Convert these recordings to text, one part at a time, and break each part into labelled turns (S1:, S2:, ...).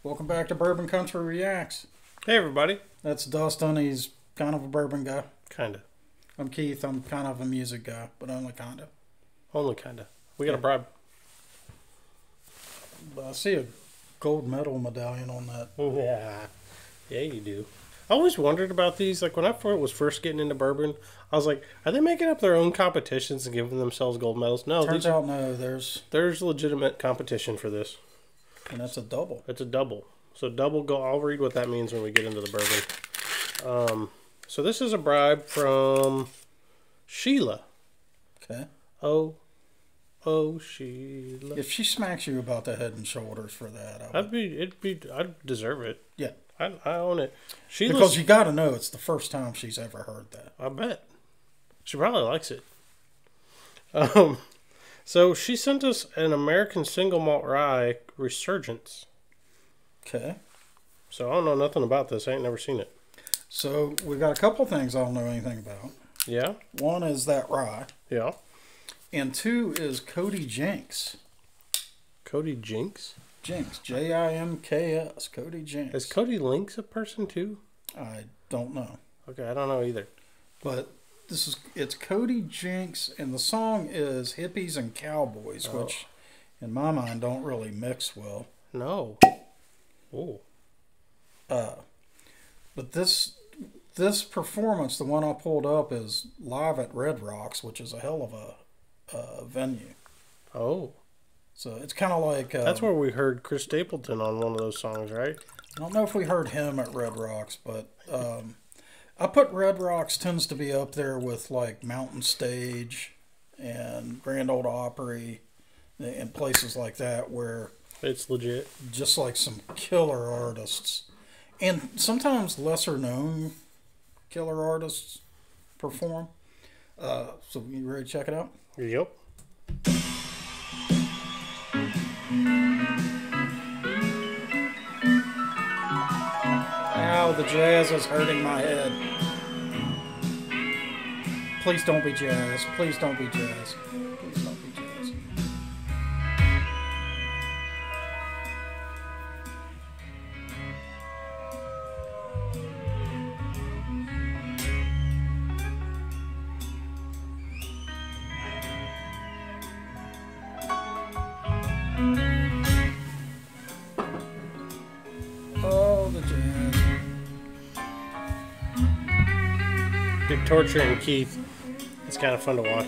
S1: Welcome back to Bourbon Country Reacts.
S2: Hey, everybody.
S1: That's Dustin. He's kind of a bourbon guy.
S2: Kinda.
S1: I'm Keith. I'm kind of a music guy, but only kind of.
S2: Only kinda. We got a bribe.
S1: I see a gold medal medallion on that.
S2: Yeah. Yeah, you do. I always wondered about these. Like, when I was first getting into bourbon, I was like, are they making up their own competitions and giving themselves gold medals? No.
S1: Turns out, no. There's
S2: legitimate competition for this.
S1: And that's a double.
S2: It's a double. So double gold. I'll read what that means when we get into the bourbon. So this is a bribe from Sheila.
S1: Okay.
S2: Oh, Sheila.
S1: If she smacks you about the head and shoulders for that,
S2: I'd deserve it.
S1: Yeah.
S2: I own it.
S1: Because you got to know it's the first time she's ever heard that.
S2: I bet. She probably likes it. So she sent us an American single malt rye, Resurgens.
S1: Okay.
S2: So I don't know nothing about this. I ain't never seen it.
S1: So we got a couple things I don't know anything about.
S2: Yeah?
S1: One is that rye.
S2: Yeah.
S1: And two is Cody Jinks.
S2: Cody Jinks?
S1: Jinks. Jinks. Cody Jinks.
S2: Is Cody Jinks a person too?
S1: I don't know.
S2: Okay, I don't know either.
S1: But it's Cody Jinks, and the song is Hippies and Cowboys, which in my mind don't really mix well.
S2: No. Oh.
S1: But this performance, the one I pulled up, is live at Red Rocks, which is a hell of a venue.
S2: Oh.
S1: So it's kind of like...
S2: that's where we heard Chris Stapleton on one of those songs, right?
S1: I don't know if we heard him at Red Rocks, but I put Red Rocks tends to be up there with like Mountain Stage and Grand Ole Opry and places like that where...
S2: It's legit.
S1: Just like some killer artists. And sometimes lesser known killer artists perform. So you ready to check it out?
S2: Yep.
S1: Ow, the jazz is hurting my head. Please don't be jazz. Please don't be jazz. Please don't be jazz. Oh, the jazz.
S2: Big torturing Keith. It's kind of fun to watch.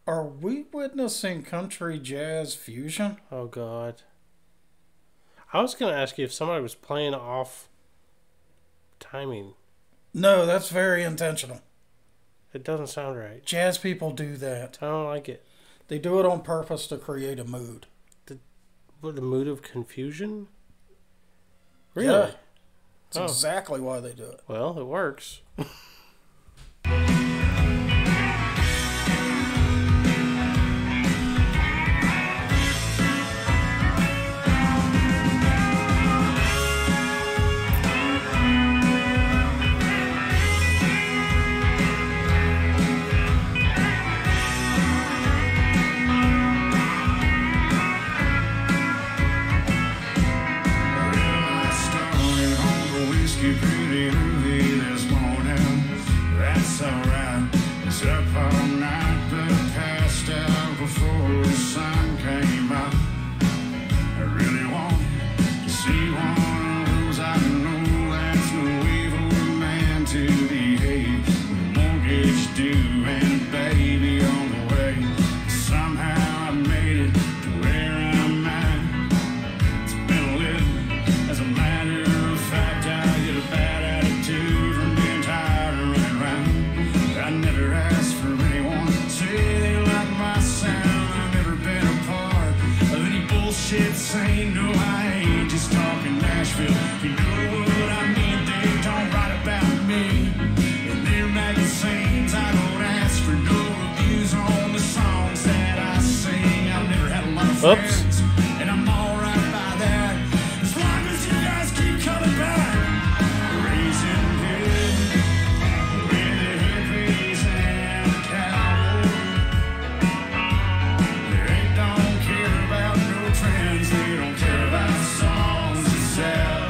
S1: Are we witnessing country jazz fusion?
S2: Oh, God. I was going to ask you if somebody was playing off timing.
S1: No, that's very intentional.
S2: It doesn't sound right.
S1: Jazz people do that.
S2: I don't like it.
S1: They do it on purpose to create a mood.
S2: What, a mood of confusion? Really?
S1: Yeah. That's exactly why they do it.
S2: Well, it works.
S3: Saying no, I ain't just talking Nashville. You know what I mean? They don't write about me in their magazines. I don't ask for no reviews. friends. And I'm alright by that, as long as you guys keep coming back. Raising hell with the hippies and the cowboys. They don't care about no trends, they don't care about songs to sell.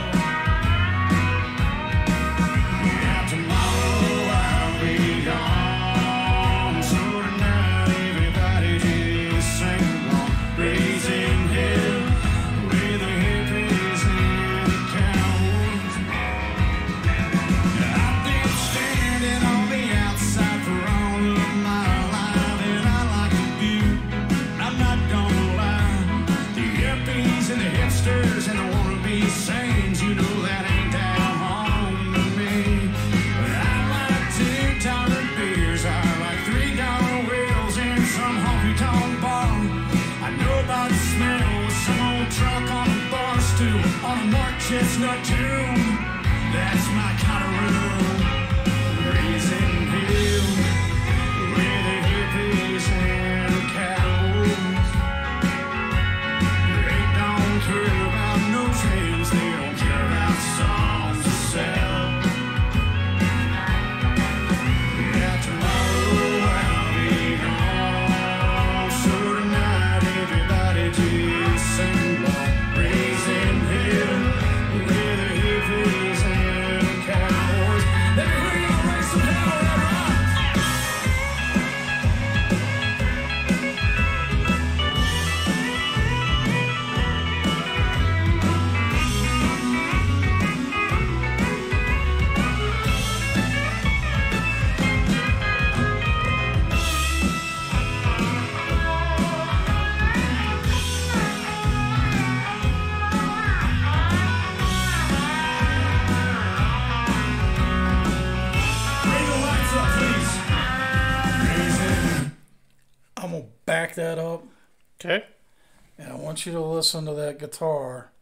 S3: Yeah, tomorrow I'll be gone, so tonight everybody just sing along. Raising hell with the hippies and the cowboys. I've been standing on the outside for all of my life, and I like the view, I'm not gonna lie. The hippies and the hipsters and the wannabe saints, you know that ain't down home to me. But I like $2 beers, I like $3 wheels and some honky-tonk bar. I know about the smell of some old truck on a bar stool on a marked chestnut tune. That's my kind of room. Raising hell with the hippies and the cowboys. They don't care about no trends, they don't care about songs to sell. Yeah, tomorrow I'll be gone, so tonight everybody just sing along. Raising hell with the hippies and the cowboys. Let me hear y'all raise some hell, Red Rocks. Bring the lights up, please. Raising.
S1: I'm gonna back that up,
S2: Okay.
S1: and I want you to listen to that guitar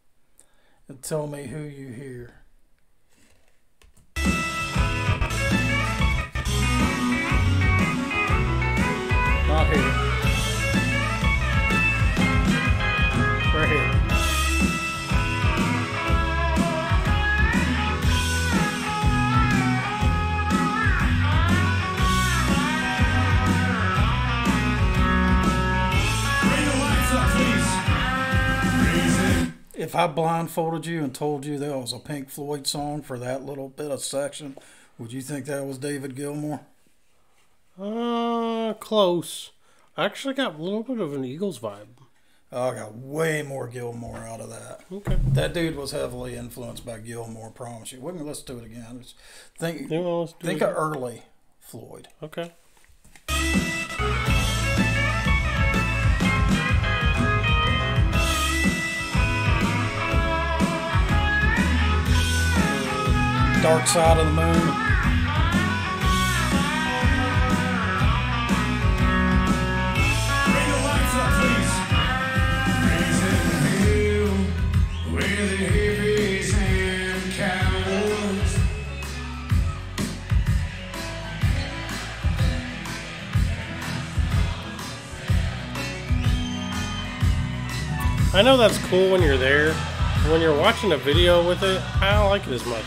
S1: and tell me who you hear. Not here. Right here.
S3: Bring the lights up, please. Raising.
S1: If I blindfolded you and told you that was a Pink Floyd song for that little bit of section, would you think that was David Gilmour?
S2: Close. I actually got a little bit of an Eagles vibe.
S1: Oh, I got way more Gilmour out of that.
S2: Okay.
S1: That dude was heavily influenced by Gilmour, I promise you. We can listen to it again. Just think
S2: You know, let's do
S1: think
S2: it.
S1: of early Floyd.
S2: Okay.
S1: Dark Side of the Moon.
S3: Bring the lights up, please. Raising hell with the hippies and cowboys.
S2: I know that's cool when you're there. When you're watching a video with it, I don't like it as much.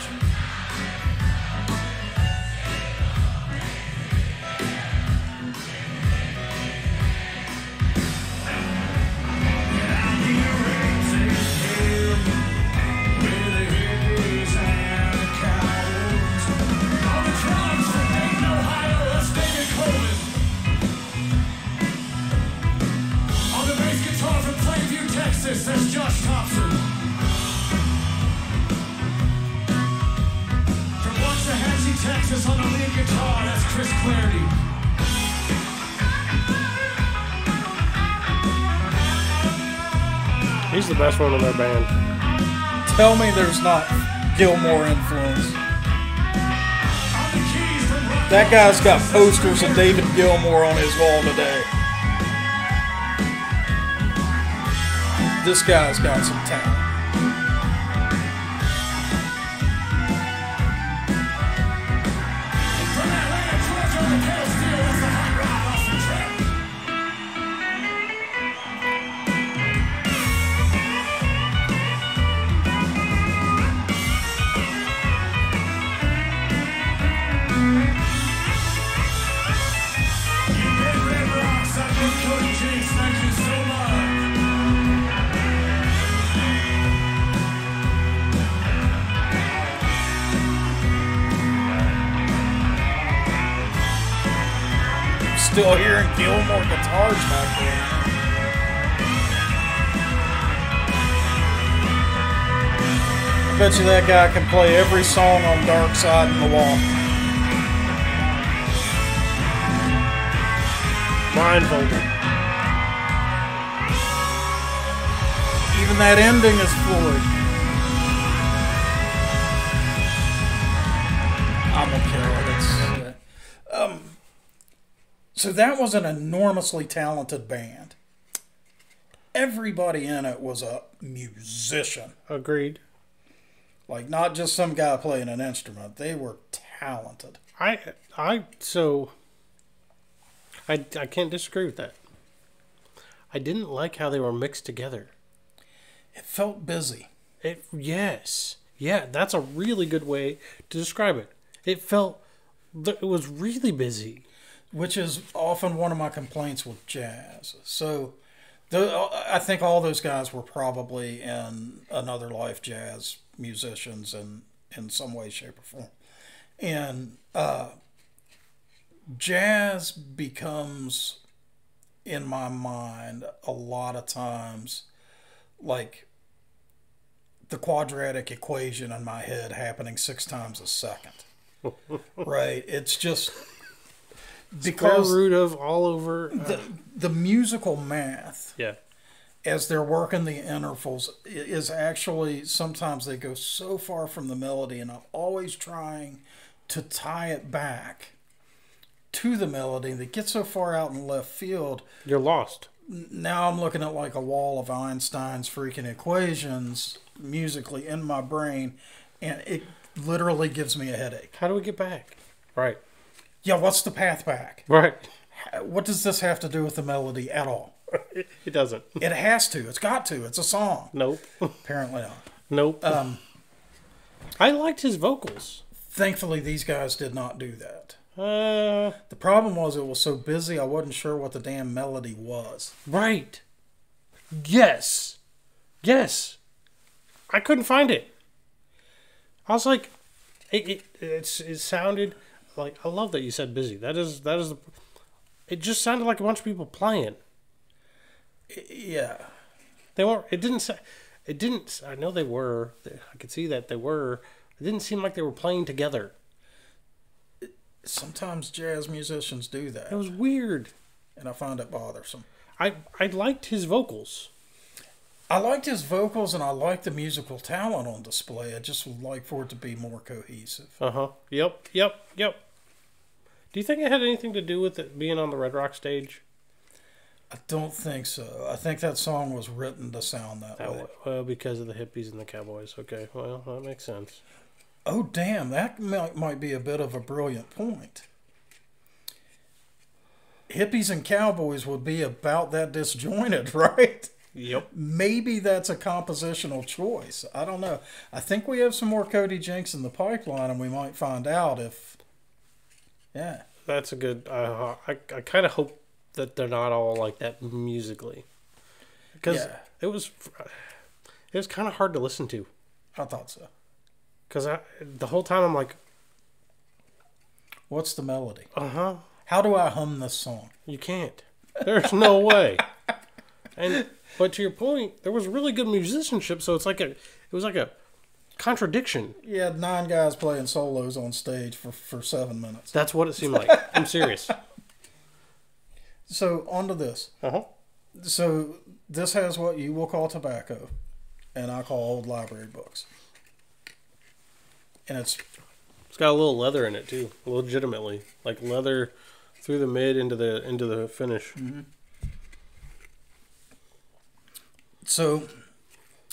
S3: There's Josh Thompson. From Waxahachie, Texas, on the lead guitar, that's Chris Clarity.
S2: He's the best one in their band.
S1: Tell me there's not Gilmour influence.
S3: On the keys from Rock
S1: That guy's got posters of David Gilmour on his wall today. This guy's got some talent.
S3: from Atlanta, Georgia, on the pedal steel, that's the hot rod off the track.
S1: still hearing Gilmore guitars back there. I bet you that guy can play every song on Dark Side in the Wall.
S2: Blindfolded.
S1: Even that ending is Floyd. I'm okay. So that was an enormously talented band. Everybody in it was a musician.
S2: Agreed.
S1: Like, not just some guy playing an instrument. They were talented.
S2: I can't disagree with that. I didn't like how they were mixed together.
S1: It felt busy.
S2: Yes. Yeah, that's a really good way to describe it. It was really busy.
S1: Which is often one of my complaints with jazz. So, I think all those guys were probably in another life jazz musicians in some way, shape, or form. And jazz becomes, in my mind, a lot of times like the quadratic equation in my head happening 6 times a second. Right? It's just because
S2: square root of all over
S1: the musical math.
S2: Yeah.
S1: As they're working the intervals is actually sometimes they go so far from the melody, and I'm always trying to tie it back to the melody. They get so far out in left field,
S2: you're lost.
S1: Now I'm looking at like a wall of Einstein's freaking equations musically in my brain, and it literally gives me a headache.
S2: How do we get back? Right.
S1: Yeah, what's the path back?
S2: Right.
S1: What does this have to do with the melody at all?
S2: It doesn't.
S1: It has to. It's got to. It's a song.
S2: Nope.
S1: Apparently not.
S2: Nope. I liked his vocals.
S1: Thankfully, these guys did not do that.
S2: The
S1: The problem was it was so busy, I wasn't sure what the damn melody was.
S2: Right. Yes. Yes. I couldn't find it. I was like, it sounded like, I love that you said busy. That is it just sounded like a bunch of people playing.
S1: Yeah.
S2: They weren't, I know they were, I could see that they were, it didn't seem like they were playing together.
S1: Sometimes jazz musicians do that.
S2: It was weird.
S1: And I find it bothersome.
S2: I liked his vocals.
S1: I liked his vocals, and I liked the musical talent on display. I just would like for it to be more cohesive.
S2: Uh-huh. Yep. Do you think it had anything to do with it being on the Red Rock stage?
S1: I don't think so. I think that song was written to sound that way.
S2: Well, because of the Hippies and the Cowboys. Okay, well, that makes sense.
S1: Oh, damn. That might be a bit of a brilliant point. Hippies and Cowboys would be about that disjointed, right?
S2: Yep.
S1: Maybe that's a compositional choice. I don't know. I think we have some more Cody Jinks in the pipeline, and we might find out if... Yeah.
S2: That's a good... I kind of hope that they're not all like that musically. Because it was kind of hard to listen to.
S1: I thought so.
S2: Because the whole time I'm like...
S1: What's the melody?
S2: Uh-huh.
S1: How do I hum this song?
S2: You can't. There's no way. But to your point, there was really good musicianship, so it was like a contradiction.
S1: You had 9 guys playing solos on stage for 7 minutes.
S2: That's what it seemed like. I'm serious.
S1: So, on to this.
S2: Uh-huh.
S1: So, this has what you will call tobacco, and I call old library books. And it's
S2: got a little leather in it, too. Legitimately. Like leather through the mid into the finish.
S1: Mm-hmm. So,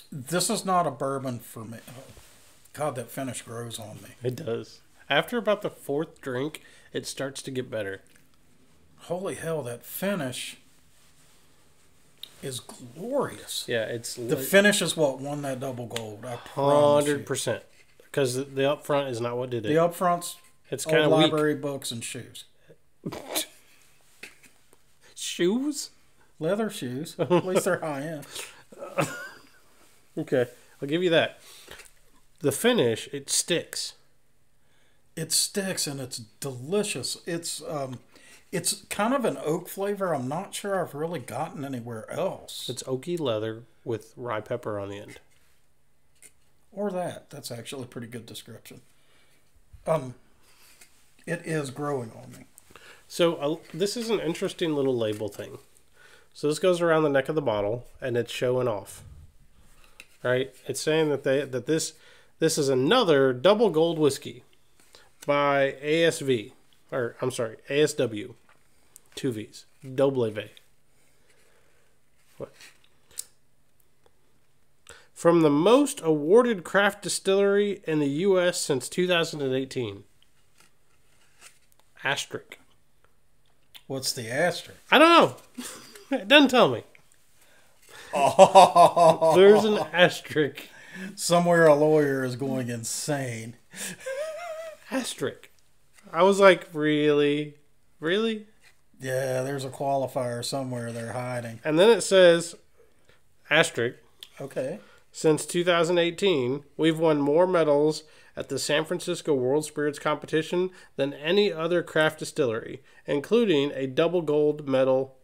S1: this is not a bourbon for me. Oh, God, that finish grows on me.
S2: It does. After about the 4th drink, it starts to get better.
S1: Holy hell, that finish is glorious.
S2: Yeah, it's...
S1: The finish is what won that double gold. I promise
S2: 100%. Because the up front is not what did it.
S1: The up front's
S2: it's
S1: old
S2: kind of
S1: library books and shoes.
S2: Shoes?
S1: Leather shoes. At least they're high end.
S2: Okay, I'll give you that. The finish, it sticks.
S1: It sticks, and it's delicious. It's kind of an oak flavor. I'm not sure I've really gotten anywhere else.
S2: It's oaky leather with rye pepper on the end.
S1: Or that. That's actually a pretty good description. It is growing on me.
S2: So this is an interesting little label thing. So this goes around the neck of the bottle, and it's showing off. Right? It's saying that this is another double gold whiskey by ASV, or I'm sorry, ASW, 2 V's, Double V. What? From the most awarded craft distillery in the U.S. since 2018. Asterisk.
S1: What's the asterisk?
S2: I don't know. It doesn't tell me.
S1: Oh,
S2: There's an asterisk.
S1: somewhere a lawyer is going insane.
S2: Asterisk. I was like, really? Really?
S1: Yeah, there's a qualifier somewhere they're hiding.
S2: And then it says, asterisk,
S1: Okay.
S2: since 2018, we've won more medals at the San Francisco World Spirits Competition than any other craft distillery, including a double gold medal,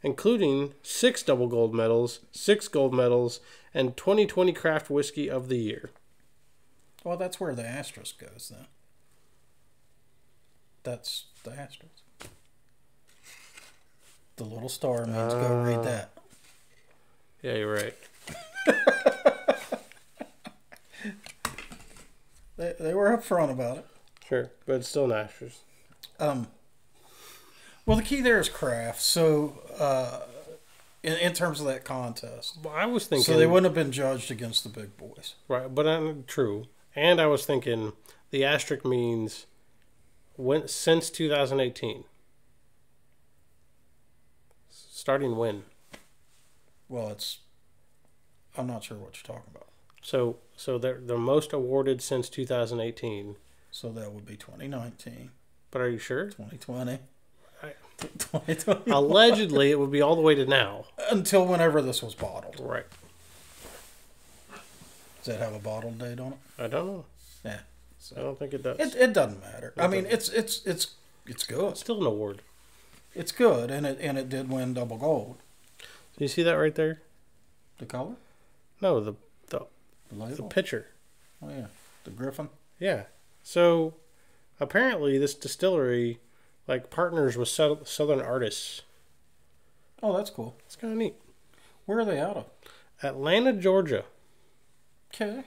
S2: including 6 double gold medals, 6 gold medals, and 2020 Craft Whiskey of the Year.
S1: Well, that's where the asterisk goes then. That's the asterisk. The little star means go read that.
S2: Yeah, you're right.
S1: They were upfront about it.
S2: Sure, but it's still an asterisk.
S1: Well, the key there is craft. So, in terms of that contest,
S2: Well, I was thinking...
S1: so they wouldn't have been judged against the big boys.
S2: Right, but true. And I was thinking the asterisk means since 2018. Starting when?
S1: Well, I'm not sure what you're talking about.
S2: So they're the most awarded since 2018.
S1: So that would be 2019,
S2: But are you sure?
S1: 2020,
S2: I-
S1: 2020.
S2: Allegedly, it would be all the way to now.
S1: Until whenever this was bottled.
S2: Right.
S1: Does that have a bottle date on it?
S2: I don't know.
S1: Yeah.
S2: I don't think it does.
S1: It doesn't matter. I mean, it's good.
S2: It's still an award.
S1: It's good, and it did win double gold.
S2: Do you see that right there?
S1: The color,
S2: No, the
S1: the label.
S2: picture.
S1: Oh yeah, the Griffin.
S2: Yeah. So apparently, this distillery partners with Southern artists.
S1: Oh, that's cool.
S2: It's kind of neat.
S1: Where are they out of?
S2: Atlanta, Georgia.
S1: Okay.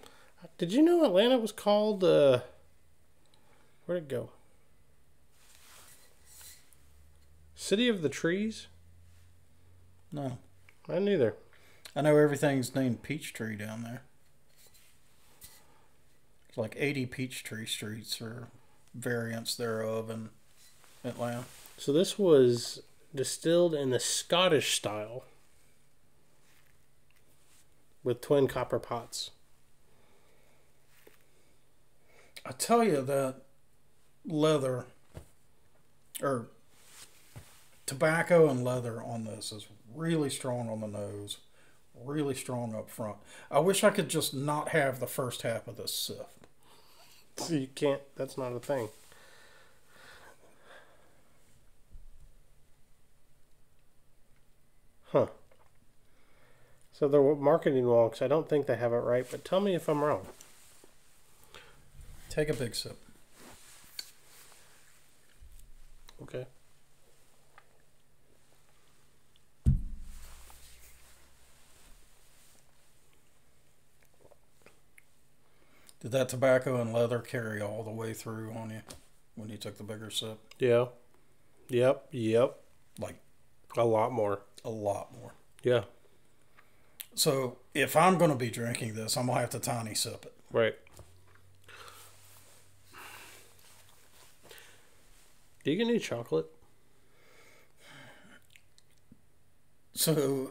S2: Did you know Atlanta was called, where'd it go? City of the Trees?
S1: No,
S2: I neither.
S1: I know everything's named Peachtree down there. It's like 80 Peachtree streets or variants thereof in Atlanta.
S2: So this was distilled in the Scottish style with twin copper pots.
S1: I tell you that leather or tobacco and leather on this is really strong on the nose, really strong up front. I wish I could just not have the first half of this sip.
S2: So you can't, that's not a thing. Huh. So the marketing wonks, I don't think they have it right, but tell me if I'm wrong.
S1: Take a big sip.
S2: Okay.
S1: Did that tobacco and leather carry all the way through on you when you took the bigger sip?
S2: Yeah. Yep.
S1: Like
S2: A lot more.
S1: a lot more.
S2: Yeah.
S1: So if I'm going to be drinking this, I'm going to have to tiny sip it.
S2: Right. Do you get any chocolate?
S1: So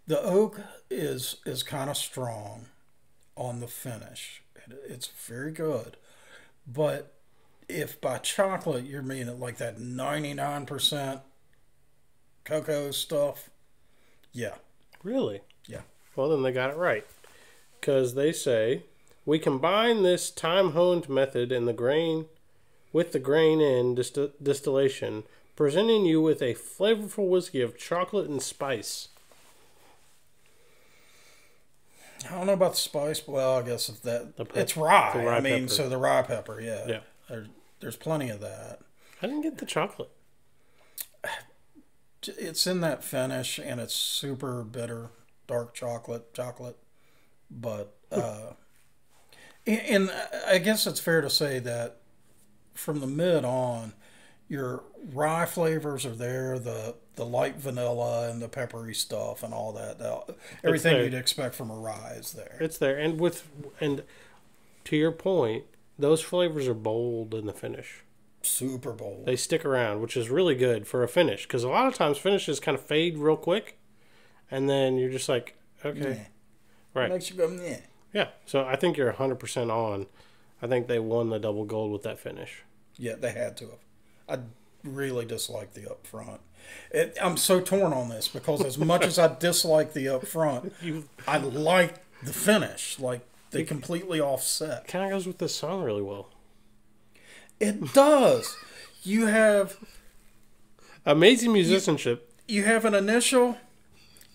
S1: the oak is kind of strong on the finish. It's very good. But if by chocolate you're meaning like that 99% cocoa stuff, yeah.
S2: Really?
S1: Yeah.
S2: Well, then they got it right. Because they say, we combine this time-honed method in the grain with the grain in distillation presenting you with a flavorful whiskey of chocolate and spice.
S1: I don't know about the spice. Well, I guess if that it's
S2: the
S1: rye.
S2: rye
S1: I mean,
S2: pepper.
S1: so the rye pepper, yeah.
S2: Yeah.
S1: There's plenty of that.
S2: I didn't get the chocolate.
S1: It's in that finish, and it's super bitter, dark chocolate. But and I guess it's fair to say that from the mid on, your rye flavors are there. The light vanilla and the peppery stuff and all that. Everything
S2: there.
S1: you'd expect from a rye is there.
S2: It's there, and to your point, those flavors are bold in the finish.
S1: Super bold.
S2: They stick around, which is really good for a finish, because a lot of times finishes kind of fade real quick, and then you're just like, okay, right,
S1: Makes you go, yeah.
S2: yeah. So I think you're 100% on. I think they won the double gold with that finish.
S1: Yeah, they had to have. I really dislike the up front. I'm so torn on this because as much as I dislike the up front, I like the finish. Like, they completely offset.
S2: Kind of goes with this song really well.
S1: It does. You have
S2: Amazing musicianship.
S1: you have an initial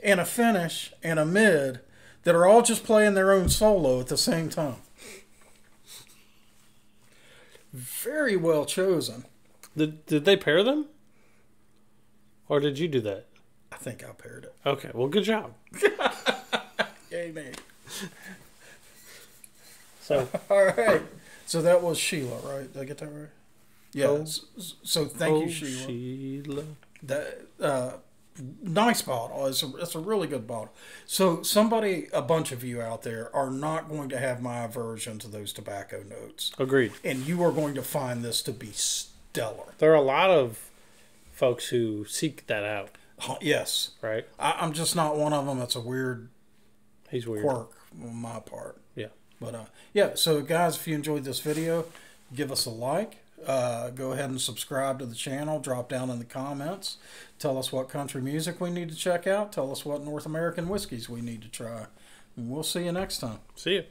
S1: and a finish and a mid that are all just playing their own solo at the same time. Very well chosen.
S2: Did they pair them? Or did you do that?
S1: I think I paired it.
S2: Okay, well, good job.
S1: Yay, me.
S2: So,
S1: All right. So that was Sheila, right? Did I get that right? Yeah.
S2: Oh.
S1: So thank you, Sheila.
S2: Sheila.
S1: That nice bottle. It's a really good bottle. So a bunch of you out there are not going to have my aversion to those tobacco notes,
S2: Agreed.
S1: and you are going to find this to be stellar.
S2: There are a lot of folks who seek that out,
S1: Yes,
S2: right?
S1: I'm just not one of them. It's a weird
S2: He's weird.
S1: quirk on my part.
S2: Yeah.
S1: But yeah. So guys, if you enjoyed this video, give us a like. Go ahead and subscribe to the channel. Drop down in the comments. Tell us what country music we need to check out. Tell us what North American whiskeys we need to try. And we'll see you next time.
S2: See ya.